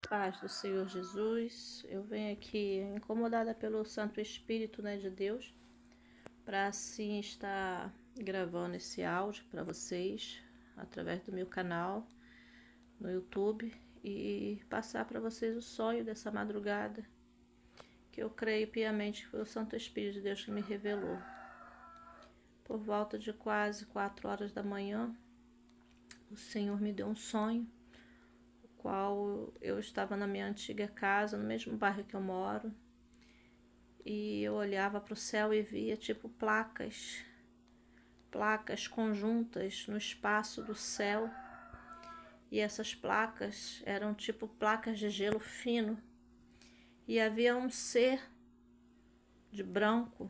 Paz do Senhor Jesus, eu venho aqui incomodada pelo Santo Espírito, de Deus, para assim estar gravando esse áudio para vocês através do meu canal no YouTube e passar para vocês o sonho dessa madrugada, que eu creio piamente que foi o Santo Espírito de Deus que me revelou. Por volta de quase 4 horas da manhã, o Senhor me deu um sonho, qual eu estava na minha antiga casa, no mesmo bairro que eu moro, e eu olhava para o céu e via tipo placas conjuntas no espaço do céu, e essas placas eram tipo placas de gelo fino, e havia um ser de branco,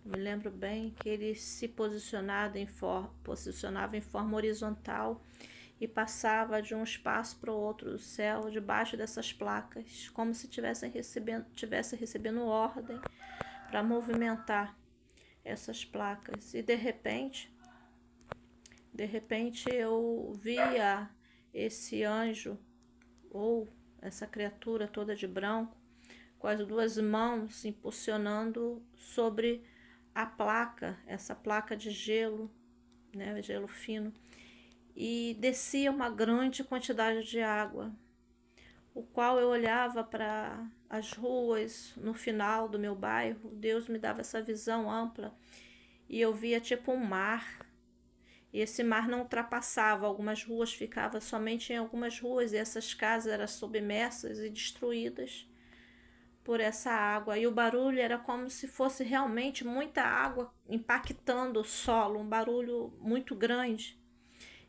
me lembro bem que ele se posicionava em forma horizontal e passava de um espaço para o outro do céu, debaixo dessas placas, como se tivesse recebendo ordem para movimentar essas placas. E de repente eu via esse anjo ou essa criatura toda de branco com as duas mãos impulsionando sobre a placa, essa placa de gelo, gelo fino, e descia uma grande quantidade de água, o qual eu olhava para as ruas no final do meu bairro. Deus me dava essa visão ampla e eu via tipo um mar, e esse mar não ultrapassava algumas ruas, ficava somente em algumas ruas, e essas casas eram submersas e destruídas por essa água, e o barulho era como se fosse realmente muita água impactando o solo, um barulho muito grande.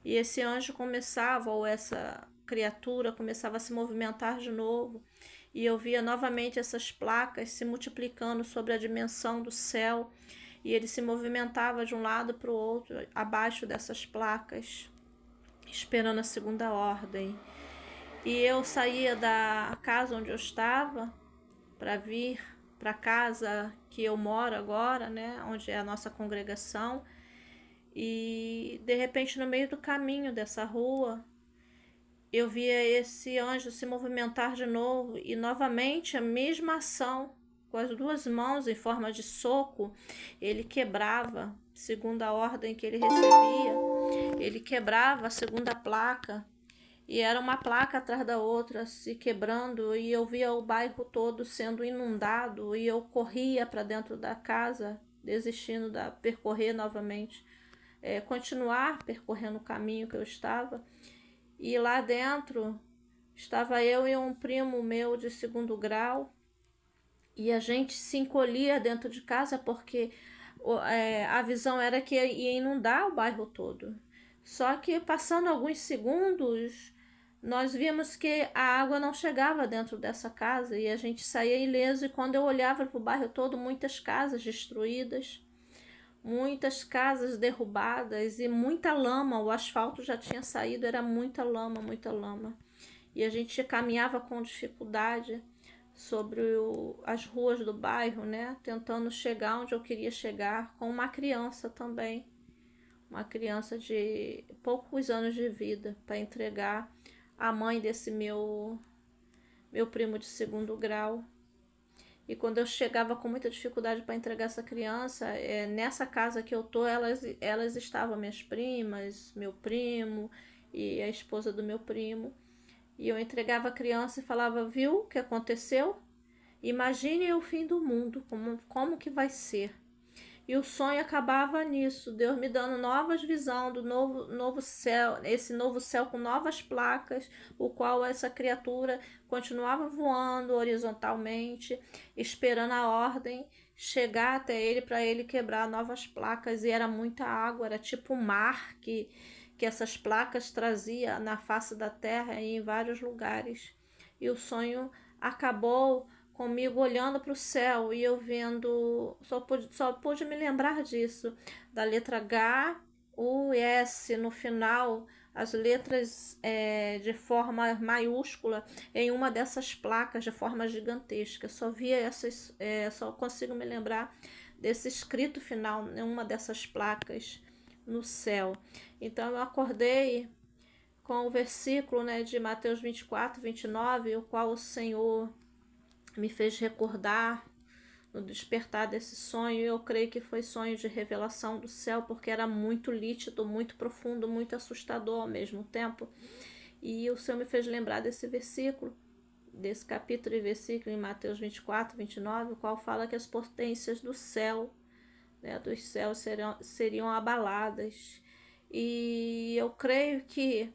E esse anjo começava, ou essa criatura começava a se movimentar de novo, e eu via novamente essas placas se multiplicando sobre a dimensão do céu, e ele se movimentava de um lado para o outro, abaixo dessas placas, esperando a segunda ordem. E eu saía da casa onde eu estava para vir para a casa que eu moro agora, onde é a nossa congregação. E de repente, no meio do caminho dessa rua, eu via esse anjo se movimentar de novo, e novamente a mesma ação, com as duas mãos em forma de soco, ele quebrava, segundo a ordem que ele recebia, ele quebrava a segunda placa, e era uma placa atrás da outra se quebrando, e eu via o bairro todo sendo inundado, e eu corria para dentro da casa, desistindo de percorrer novamente, continuar percorrendo o caminho que eu estava. E lá dentro estava eu e um primo meu de segundo grau, e a gente se encolhia dentro de casa porque a visão era que ia inundar o bairro todo. Só que passando alguns segundos, nós vimos que a água não chegava dentro dessa casa e a gente saía ileso. E quando eu olhava para o bairro todo, muitas casas destruídas, muitas casas derrubadas e muita lama. O asfalto já tinha saído, era muita lama, muita lama. E a gente caminhava com dificuldade sobre as ruas do bairro, tentando chegar onde eu queria chegar, com uma criança também, uma criança de poucos anos de vida, para entregar a mãe desse meu primo de segundo grau. E quando eu chegava com muita dificuldade para entregar essa criança, nessa casa que eu tô, elas estavam, minhas primas, meu primo e a esposa do meu primo. E eu entregava a criança e falava: viu o que aconteceu? Imagine o fim do mundo, como que vai ser. E o sonho acabava nisso, Deus me dando novas visões do novo céu, esse novo céu com novas placas, o qual essa criatura continuava voando horizontalmente, esperando a ordem chegar até ele para ele quebrar novas placas. E era muita água, era tipo um mar que essas placas trazia na face da terra e em vários lugares. E o sonho acabou comigo olhando para o céu e eu vendo, só pude me lembrar disso, da letra H, U, S no final, as letras de forma maiúscula em uma dessas placas de forma gigantesca. Só via essas, só consigo me lembrar desse escrito final em uma dessas placas no céu. Então eu acordei com o versículo, né, de Mateus 24, 29, o qual o Senhor me fez recordar no despertar desse sonho. Eu creio que foi sonho de revelação do céu, porque era muito lítido, muito profundo, muito assustador ao mesmo tempo. E o Senhor me fez lembrar desse versículo, desse capítulo e versículo em Mateus 24, 29, o qual fala que as potências do céu, né, dos céus seriam abaladas. E eu creio que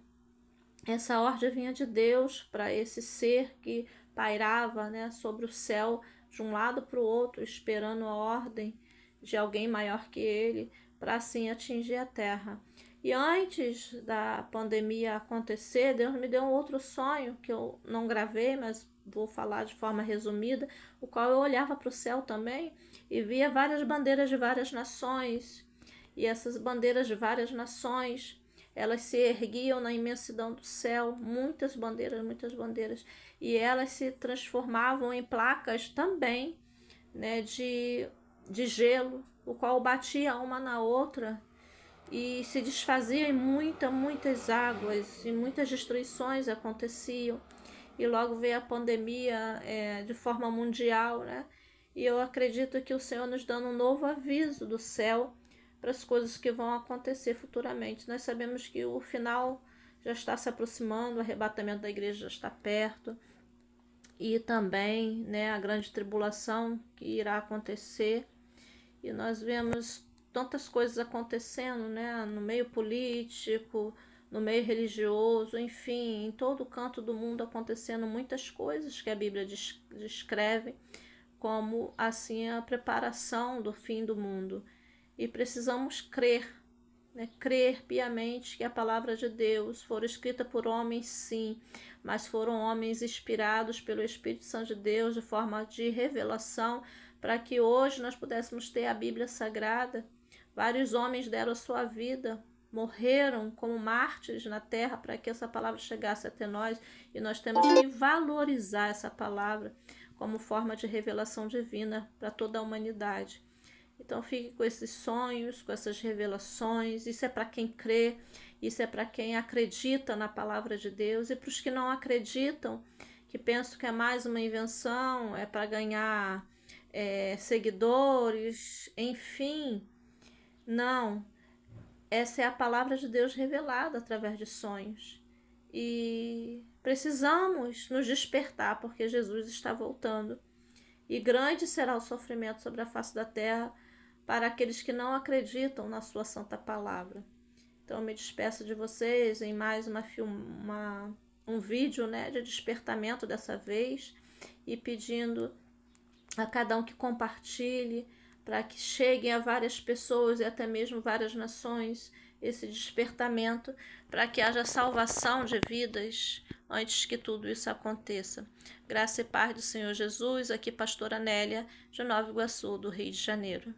essa ordem vinha de Deus para esse ser que pairava, né, sobre o céu, de um lado para o outro, esperando a ordem de alguém maior que ele, para assim atingir a terra. E antes da pandemia acontecer, Deus me deu um outro sonho que eu não gravei, mas vou falar de forma resumida, o qual eu olhava para o céu também e via várias bandeiras de várias nações. E essas bandeiras de várias nações, elas se erguiam na imensidão do céu, muitas bandeiras, e elas se transformavam em placas também, né, de gelo, o qual batia uma na outra e se desfazia em muitas águas, e muitas destruições aconteciam. E logo veio a pandemia de forma mundial, né? E eu acredito que o Senhor nos dando um novo aviso do céu para as coisas que vão acontecer futuramente. Nós sabemos que o final já está se aproximando, o arrebatamento da igreja já está perto, e também, né, a grande tribulação que irá acontecer. E nós vemos tantas coisas acontecendo, né, no meio político, no meio religioso, enfim, em todo canto do mundo acontecendo muitas coisas que a Bíblia descreve como assim a preparação do fim do mundo. E precisamos crer, né? Crer piamente que a palavra de Deus foi escrita por homens, sim, mas foram homens inspirados pelo Espírito Santo de Deus de forma de revelação, para que hoje nós pudéssemos ter a Bíblia Sagrada. Vários homens deram a sua vida, morreram como mártires na terra para que essa palavra chegasse até nós, e nós temos que valorizar essa palavra como forma de revelação divina para toda a humanidade. Então fique com esses sonhos, com essas revelações. Isso é para quem crê, isso é para quem acredita na palavra de Deus. E para os que não acreditam, que pensam que é mais uma invenção, é para ganhar seguidores, enfim. Não, essa é a palavra de Deus revelada através de sonhos. E precisamos nos despertar, porque Jesus está voltando. E grande será o sofrimento sobre a face da terra para aqueles que não acreditam na sua santa palavra. Então eu me despeço de vocês em mais um vídeo, né, de despertamento dessa vez, e pedindo a cada um que compartilhe, para que cheguem a várias pessoas e até mesmo várias nações esse despertamento, para que haja salvação de vidas antes que tudo isso aconteça. Graça e paz do Senhor Jesus. Aqui pastora Nélia, de Nova Iguaçu, do Rio de Janeiro.